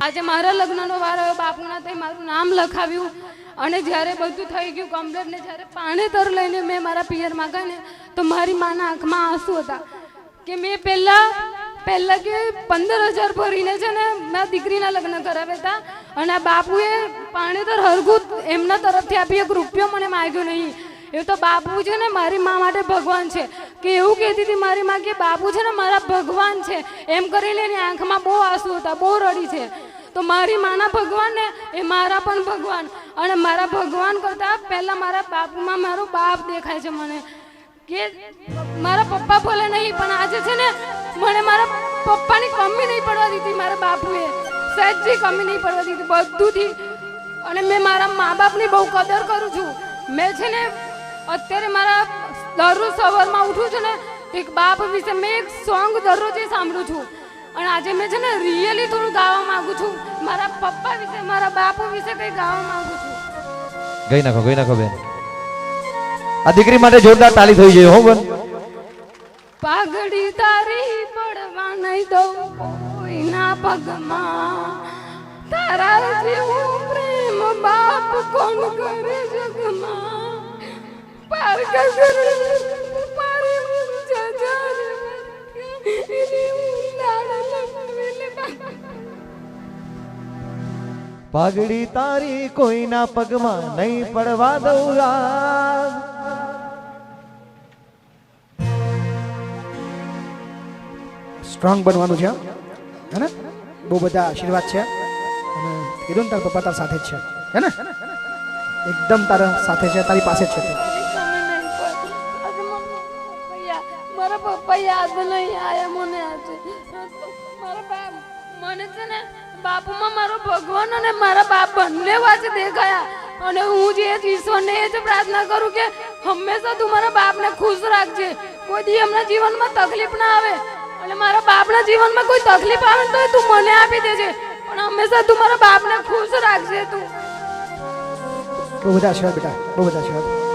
આજે મારા લગ્નનો વાર આવ્યો, બાપુના તે મારું નામ લખાવ્યું અને જ્યારે બધું થઈ ગયું કમ્પ્લીટ ને જ્યારે પાણીતર લઈને મેં મારા પિયરમાં ગઈ ને તો મારી માના આંખમાં આંસુ હતા કે મેં પહેલાં કે 15,000 ભરીને છે ને મારા દીકરીના લગ્ન કરાવ્યા હતા અને આ બાપુએ પાણીતર હરગું એમના તરફથી આપી 1 રૂપિયો મને માગ્યો નહીં. એ તો બાપુ છે ને મારી મા માટે ભગવાન છે કે એવું કહેતી હતી મારી મા કે બાપુ છે ને મારા ભગવાન છે એમ કરીને એની આંખમાં બહુ આંસુ હતા, બહુ રડી છે. તો મારી માના ભગવાન ને એ મારા પણ ભગવાન અને મારા ભગવાન કરતાં પહેલાં મારા બાપુમાં મારો બાપ દેખાય છે મને કે મારા પપ્પા ભલે નહીં પણ આજે છે ને મને મારા પપ્પાની કમી નહીં પડવા દીધી, મારા બાપુએ સહેજથી કમી નહીં પડવા દીધી બધુંથી. અને મેં મારા મા બાપની બહુ કદર કરું છું. મેં છે ને અત્યારે મારા દરરોજ સવારમાં ઉઠું છું ને એક બાપ વિશે મેં એક સોંગ દરરોજ સાંભળું છું અને આજે મેં છે ને રિયલી થોડું ગાવા માંગુ છું, મારા પપ્પા વિશે મારા બાપુ વિશે કંઈ ગાવા માંગુ છું. ગઈ નાખો બેન. આ દીકરી માટે જોરદાર તાળી થઈ જાય હો બેન. પાઘડી તારી પડવા નહીં દઉં કોઈના પગમાં, તારા જેવું પ્રેમ બાપ કોણ કરે જગમાં, પાર કર પારે જજર પાઘડી તારી કોઈના પગમાં નહીં પડવા દઉં રાજ. સ્ટ્રોંગ બનવાનું છે હે ને, બહુ બધા આશીર્વાદ છે અને કીધું ને તારા પપ્પા તારા સાથે જ છે હે ને, એકદમ તારા સાથે છે, તારી પાસે જ છે. મારા પપ્પા યાદ નહીં આયા મને આજે. મારા બાપ મને છે ને બાપુમાં મારો ભગવાન અને મારા બાપ બંને વાંચે દેખાયા અને હું જે ઈશ્વરને એ જ પ્રાર્થના કરું કે હંમેશા તું મારા બાપને ખુશ રાખજે, કોઈ દી એમના જીવનમાં તકલીફ ના આવે અને મારા બાપના જીવનમાં કોઈ તકલીફ આવે તો તું મને આપી દેજે પણ હંમેશા તું મારા બાપને ખુશ રાખજે. તું બહુ બધા આશીર્વાદ બેટા, બહુ બધા આશીર્વાદ.